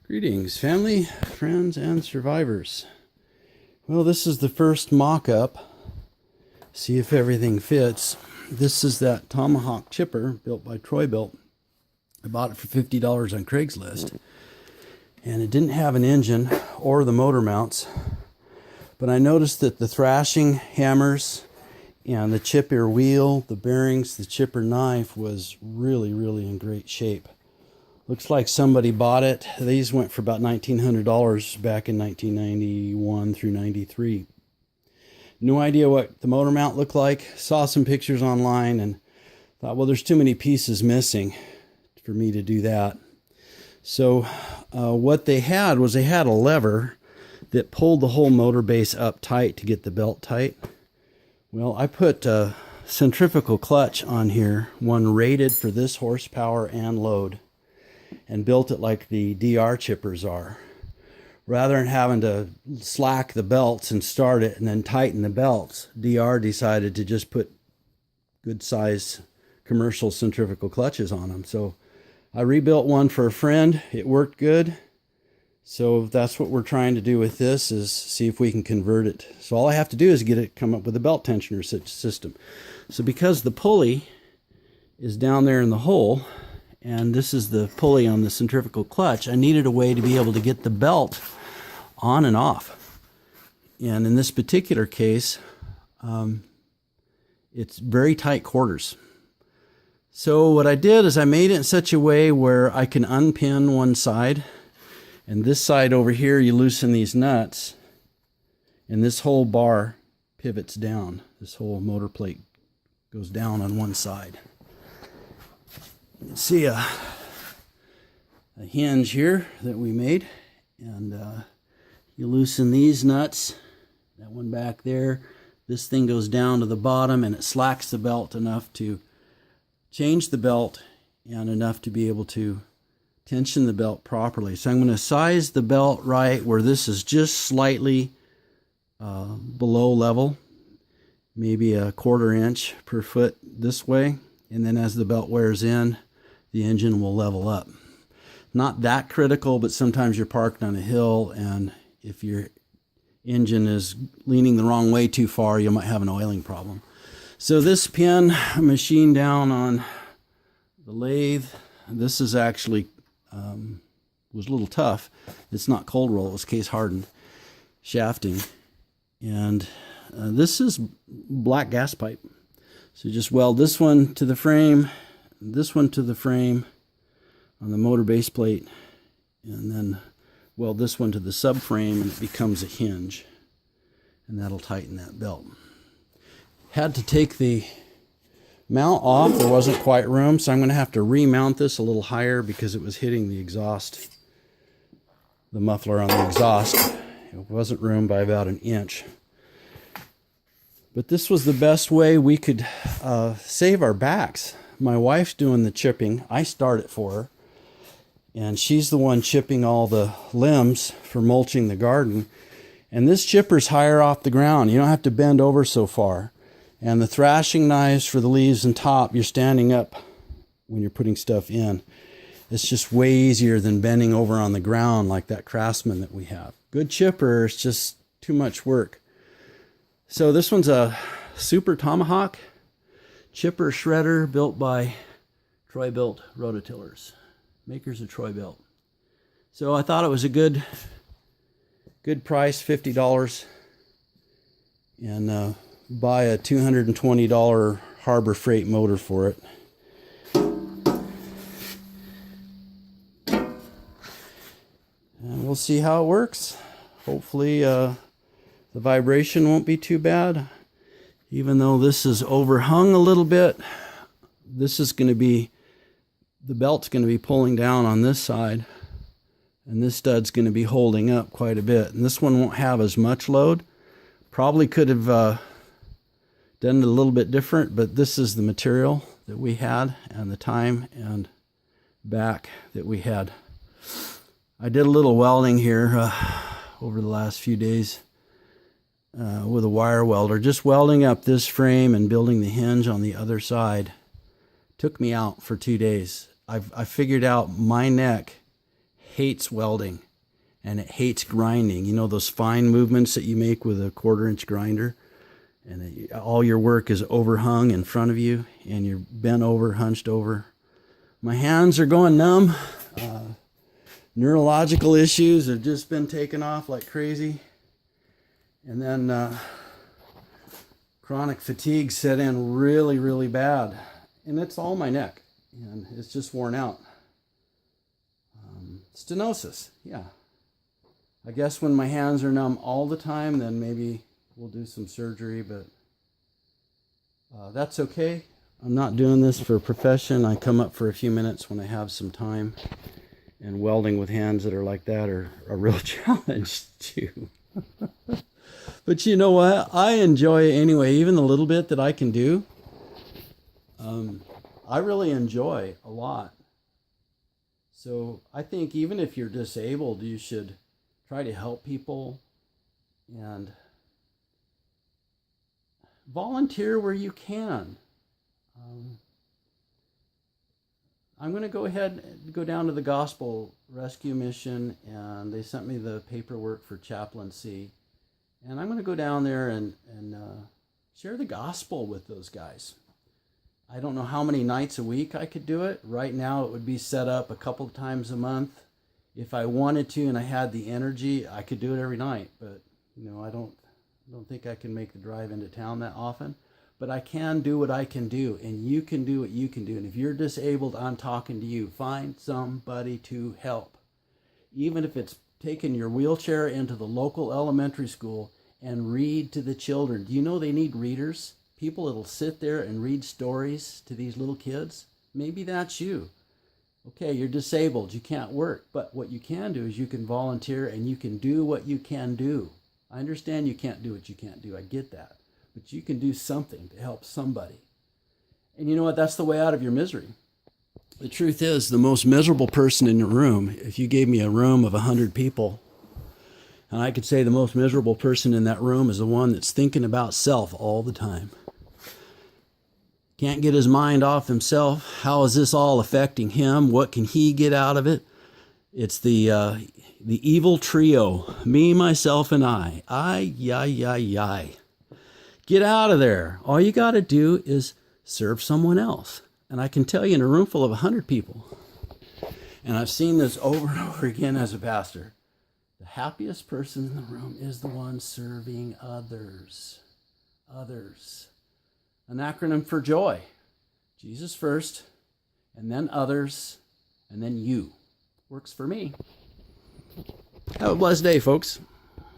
Greetings, family, friends, and survivors. Well, this is the first mock-up. See if everything fits. This is that Tomahawk chipper built by Troy-Bilt. I bought it for $50 on Craigslist. And it didn't have an engine or the motor mounts. But I noticed that the thrashing hammers and the chipper wheel, the bearings, the chipper knife was really in great shape. Looks like somebody bought it. These went for about $1,900 back in 1991 through 93. No idea what the motor mount looked like. Saw some pictures online and thought, well, there's too many pieces missing for me to do that. So what they had was they had a lever that pulled the whole motor base up tight to get the belt tight. Well, I put a centrifugal clutch on here, one rated for this horsepower and load, and built it like the DR chippers are. Rather than having to slack the belts and start it and then tighten the belts, DR decided to just put good size commercial centrifugal clutches on them. So I rebuilt one for a friend. It worked good. So that's what we're trying to do with this, is see if we can convert it. So all I have to do is come up with a belt tensioner system. So because the pulley is down there in the hole, and this is the pulley on the centrifugal clutch, I needed a way to be able to get the belt on and off. And in this particular case, it's very tight quarters. So what I did is I made it in such a way where I can unpin one side, and this side over here you loosen these nuts, and this whole bar pivots down. This whole motor plate goes down on one side. You can see a hinge here that we made, and you loosen these nuts, that one back there. This thing goes down to the bottom and it slacks the belt enough to change the belt and enough to be able to tension the belt properly. So I'm going to size the belt right where this is just slightly below level, maybe a 1/4 inch per foot this way, and then as the belt wears in, the engine will level up. Not that critical, but sometimes you're parked on a hill, and if your engine is leaning the wrong way too far, you might have an oiling problem. So this pin machined down on the lathe. This is actually was a little tough. It's not cold roll, it was case hardened shafting. And this is black gas pipe. So just weld this one to the frame, this one to the frame on the motor base plate, and then weld this one to the subframe, and it becomes a hinge, and that'll tighten that belt. Had to take the mount off. There wasn't quite room, so I'm going to have to remount this a little higher because it was hitting the exhaust, the muffler on the exhaust. It wasn't room by about 1 inch. But this was the best way we could save our backs. My wife's doing the chipping. I start it for her. And she's the one chipping all the limbs for mulching the garden. And this chipper's higher off the ground. You don't have to bend over so far. And the thrashing knives for the leaves and top, you're standing up when you're putting stuff in. It's just way easier than bending over on the ground like that Craftsman that we have. Good chipper, it's just too much work. So this one's a Super Tomahawk chipper shredder built by Troy-Bilt rototillers, makers of Troy-Bilt. So I thought it was a good price, $50, and buy a $220 Harbor Freight motor for it. And we'll see how it works. Hopefully the vibration won't be too bad. Even though this is overhung a little bit, this is going to be, the belt's going to be pulling down on this side, and this stud's going to be holding up quite a bit. And this one won't have as much load. Probably could have done it a little bit different, but this is the material that we had and the time and back that we had. I did a little welding here over the last few days with a wire welder, just welding up this frame and building the hinge on the other side. Took me out for 2 days. I figured out my neck hates welding and it hates grinding. You know those fine movements that you make with a 1/4-inch grinder? And all your work is overhung in front of you and you're bent over, hunched over. My hands are going numb. Neurological issues have just been taken off like crazy. And then chronic fatigue set in really, really bad. And it's all my neck. And it's just worn out. Stenosis, yeah. I guess when my hands are numb all the time, then maybe we'll do some surgery, but that's okay. I'm not doing this for a profession. I come up for a few minutes when I have some time, and welding with hands that are like that are a real challenge too. But you know what? I enjoy it anyway, even the little bit that I can do. I really enjoy a lot. So I think even if you're disabled, you should try to help people and volunteer where you can. I'm going to go ahead and go down to the Gospel Rescue Mission, and they sent me the paperwork for chaplaincy. And I'm going to go down there and share the gospel with those guys. I don't know how many nights a week I could do it. Right now it would be set up a couple of times a month. If I wanted to and I had the energy, I could do it every night. But you know, I don't think I can make the drive into town that often. But I can do what I can do, and you can do what you can do. And if you're disabled, I'm talking to you. Find somebody to help. Even if it's taking your wheelchair into the local elementary school and read to the children. Do you know they need readers? People that'll sit there and read stories to these little kids. Maybe that's you. Okay, you're disabled, you can't work, but what you can do is you can volunteer and you can do what you can do. I understand you can't do what you can't do, I get that, but you can do something to help somebody. And you know what, that's the way out of your misery. The truth is, the most miserable person in the room, if you gave me a room of 100 people, and I could say the most miserable person in that room is the one that's thinking about self all the time. Can't get his mind off himself. How is this all affecting him? What can he get out of it? It's the evil trio, me, myself, and I. I. Get out of there. All you got to do is serve someone else. And I can tell you in a room full of 100 people, and I've seen this over and over again as a pastor, the happiest person in the room is the one serving others. Others. An acronym for joy. Jesus first, and then others, and then you. Works for me. Have a blessed day, folks.